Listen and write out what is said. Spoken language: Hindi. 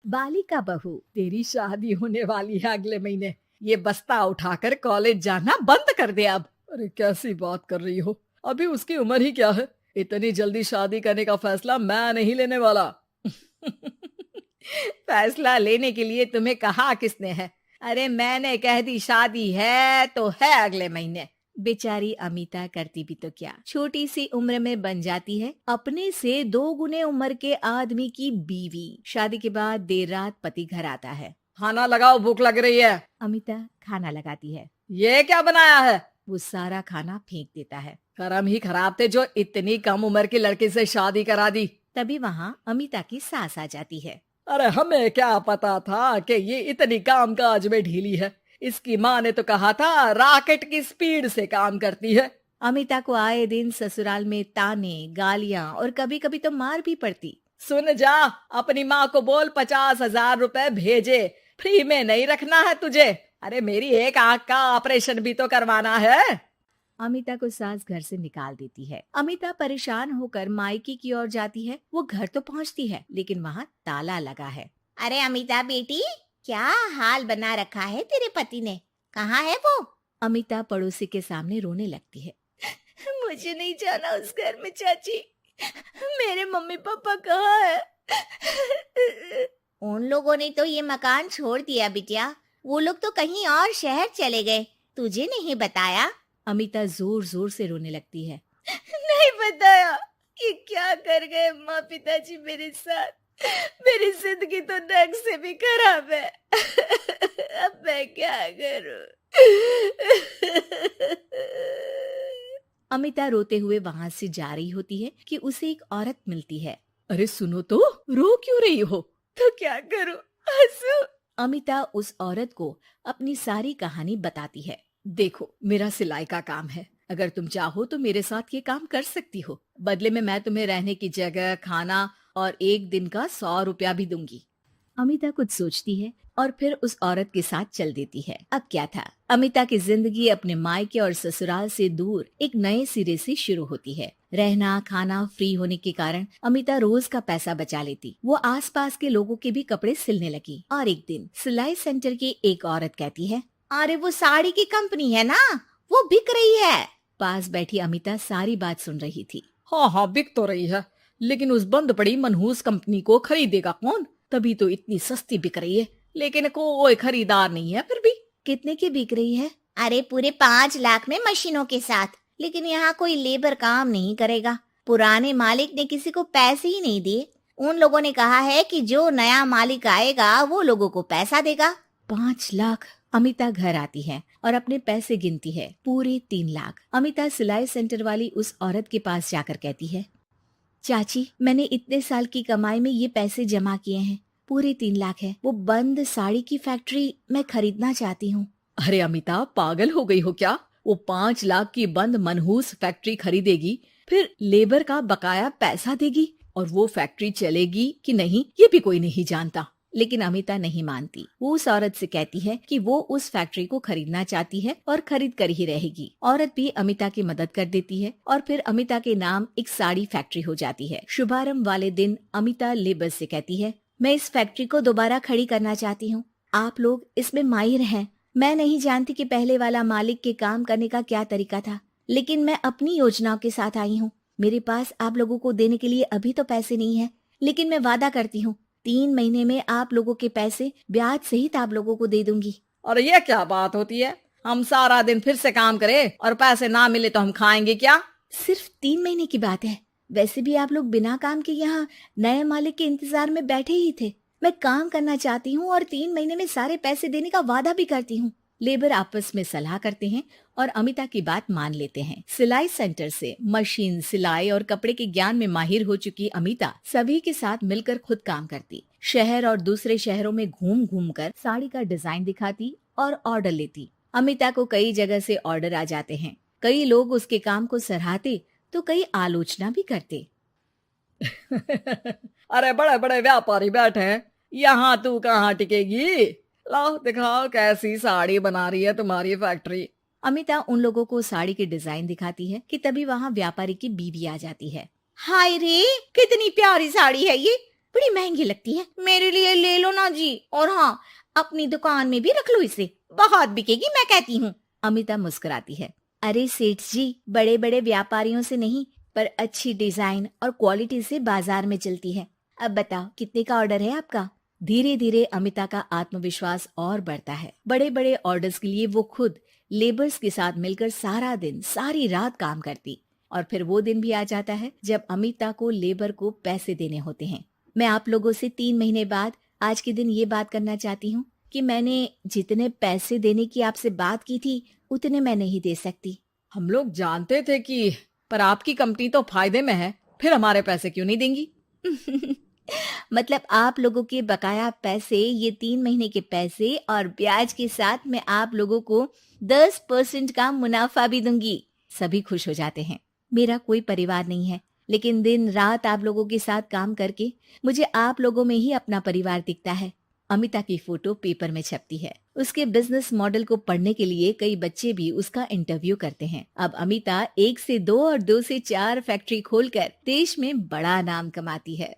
बालिका बहू, तेरी शादी होने वाली है अगले महीने। ये बस्ता उठाकर कॉलेज जाना बंद कर दे अब। अरे कैसी बात कर रही हो, अभी उसकी उम्र ही क्या है। इतनी जल्दी शादी करने का फैसला मैं नहीं लेने वाला। फैसला लेने के लिए तुम्हें कहा किसने है? अरे मैंने कह दी शादी है तो है अगले महीने। बेचारी अमिता करती भी तो क्या, छोटी सी उम्र में बन जाती है अपने से 2 गुने उम्र के आदमी की बीवी। शादी के बाद देर रात पति घर आता है। खाना लगाओ, भूख लग रही है। अमिता खाना लगाती है। ये क्या बनाया है? वो सारा खाना फेंक देता है। कर्म ही खराब थे जो इतनी कम उम्र के लड़के से शादी करा दी। तभी वहाँ अमिता की सास आ जाती है। अरे हमें क्या पता था कि ये इतनी कामकाज में ढीली है। इसकी माँ ने तो कहा था रॉकेट की स्पीड से काम करती है। अमिता को आए दिन ससुराल में ताने, गालियां और कभी कभी तो मार भी पड़ती। सुन जा, अपनी माँ को बोल 50,000 रुपए भेजे, फ्री में नहीं रखना है तुझे। अरे मेरी एक आंख का ऑपरेशन भी तो करवाना है। अमिता को सास घर से निकाल देती है। अमिता परेशान होकर मायके की ओर जाती है। वो घर तो पहुंचती है लेकिन वहाँ ताला लगा है। अरे अमिता बेटी, क्या हाल बना रखा है तेरे पति ने? कहाँ है वो? अमिता पड़ोसी के सामने रोने लगती है। मुझे नहीं जाना उस घर में चाची। मेरे मम्मी पापा कहाँ है? उन लोगों ने तो ये मकान छोड़ दिया बिटिया। वो लोग तो कहीं और शहर चले गए। तुझे नहीं बताया? अमिता जोर जोर से रोने लगती है। नहीं बताया? ये क्या कर गए माँ पिताजी मेरे साथ? मेरी जिंदगी तो नर्क से भी खराब है। अब मैं क्या करूं? अमिता रोते हुए वहाँ से जा रही होती है कि उसे एक औरत मिलती है। अरे सुनो तो, रो क्यों रही हो? तो क्या करूं? हंसू? अमिता उस औरत को अपनी सारी कहानी बताती है। देखो, मेरा सिलाई का काम है। अगर तुम चाहो तो मेरे साथ ये काम कर सकती हो। बदले में मैं तुम्हें रहने की जगह, खाना और 1 दिन का 100 रुपया भी दूंगी। अमिता कुछ सोचती है और फिर उस औरत के साथ चल देती है। अब क्या था, अमिता की जिंदगी अपने मायके और ससुराल से दूर एक नए सिरे से शुरू होती है। रहना खाना फ्री होने के कारण अमिता रोज का पैसा बचा लेती। वो आसपास के लोगों के भी कपड़े सिलने लगी। और एक दिन सिलाई सेंटर की एक औरत कहती है, अरे वो साड़ी की कंपनी है ना, वो बिक रही है। पास बैठी अमिता सारी बात सुन रही थी। हाँ हाँ, बिक तो रही है, लेकिन उस बंद पड़ी मनहूस कंपनी को खरीदेगा कौन? तभी तो इतनी सस्ती बिक रही है, लेकिन कोई खरीदार नहीं है फिर भी। कितने की बिक रही है? अरे पूरे 5 लाख में मशीनों के साथ। लेकिन यहाँ कोई लेबर काम नहीं करेगा। पुराने मालिक ने किसी को पैसे ही नहीं दिए। उन लोगों ने कहा है कि जो नया मालिक आएगा वो लोगों को पैसा देगा। 5 लाख। अमिता घर आती है और अपने पैसे गिनती है, पूरे 3 लाख। अमिता सिलाई सेंटर वाली उस औरत के पास जाकर कहती है, चाची, मैंने इतने साल की कमाई में ये पैसे जमा किए हैं, पूरे 3 लाख है। वो बंद साड़ी की फैक्ट्री मैं खरीदना चाहती हूँ। अरे अमिता, पागल हो गई हो क्या? वो 5 लाख की बंद मनहूस फैक्ट्री खरीदेगी, फिर लेबर का बकाया पैसा देगी, और वो फैक्ट्री चलेगी कि नहीं ये भी कोई नहीं जानता। लेकिन अमिता नहीं मानती। वो उस औरत से कहती है कि वो उस फैक्ट्री को खरीदना चाहती है और खरीद कर ही रहेगी। औरत भी अमिता की मदद कर देती है और फिर अमिता के नाम एक साड़ी फैक्ट्री हो जाती है। शुभारंभ वाले दिन अमिता लेबर से कहती है, मैं इस फैक्ट्री को दोबारा खड़ी करना चाहती हूँ। आप लोग इसमें माहिर हैं। मैं नहीं जानती कि पहले वाला मालिक के काम करने का क्या तरीका था, लेकिन मैं अपनी योजनाओं के साथ आई हूँ। मेरे पास आप लोगों को देने के लिए अभी तो पैसे नहीं है, लेकिन मैं वादा करती हूँ 3 महीने में आप लोगों के पैसे ब्याज सहित आप लोगों को दे दूंगी। और ये क्या बात होती है? हम सारा दिन फिर से काम करें और पैसे ना मिले तो हम खाएंगे क्या? सिर्फ 3 महीने की बात है। वैसे भी आप लोग बिना काम के यहाँ नए मालिक के इंतजार में बैठे ही थे। मैं काम करना चाहती हूँ और 3 महीने में सारे पैसे देने का वादा भी करती हूँ। लेबर आपस में सलाह करते हैं और अमिता की बात मान लेते हैं। सिलाई सेंटर से मशीन, सिलाई और कपड़े के ज्ञान में माहिर हो चुकी अमिता सभी के साथ मिलकर खुद काम करती। शहर और दूसरे शहरों में घूम घूम कर साड़ी का डिजाइन दिखाती और ऑर्डर लेती। अमिता को कई जगह से ऑर्डर आ जाते हैं। कई लोग उसके काम को सराहते तो कई आलोचना भी करते। अरे बड़े बड़े व्यापारी बैठे हैं, यहाँ तू कहाँ टिकेगी? लाओ दिखाओ कैसी साड़ी बना रही है तुम्हारी फैक्ट्री। अमिता उन लोगों को साड़ी के डिजाइन दिखाती है कि तभी वहाँ व्यापारी की बीवी आ जाती है। हाय रे, कितनी प्यारी साड़ी है ये। बड़ी महंगी लगती है, मेरे लिए ले लो ना जी। और हाँ, अपनी दुकान में भी रख लो इसे, बहुत बिकेगी मैं कहती हूँ। अमिता मुस्कुराती है। अरे सेठ जी, बड़े बड़े व्यापारियों से नहीं, पर अच्छी डिजाइन और क्वालिटी से बाजार में चलती है। अब बताओ कितने का ऑर्डर है आपका? धीरे धीरे अमिता का आत्मविश्वास और बढ़ता है। बड़े बड़े ऑर्डर्स के लिए वो खुद लेबर्स के साथ मिलकर सारा दिन सारी रात काम करती। और फिर वो दिन भी आ जाता है जब अमिता को लेबर को पैसे देने होते हैं। मैं आप लोगों से 3 महीने बाद आज के दिन ये बात करना चाहती हूँ कि मैंने जितने पैसे देने की आपसे बात की थी उतने मैं नहीं दे सकती। हम लोग जानते थे कि पर आपकी कंपनी तो फायदे में है, फिर हमारे पैसे क्यों नहीं देंगी? मतलब आप लोगों के बकाया पैसे, ये 3 महीने के पैसे और ब्याज के साथ मैं आप लोगों को 10% का मुनाफा भी दूंगी। सभी खुश हो जाते हैं। मेरा कोई परिवार नहीं है, लेकिन दिन रात आप लोगों के साथ काम करके मुझे आप लोगों में ही अपना परिवार दिखता है। अमिता की फोटो पेपर में छपती है। उसके बिजनेस मॉडल को पढ़ने के लिए कई बच्चे भी उसका इंटरव्यू करते हैं। अब अमिता 1 से 2 और 2 से 4 फैक्ट्री खोलकर देश में बड़ा नाम कमाती है।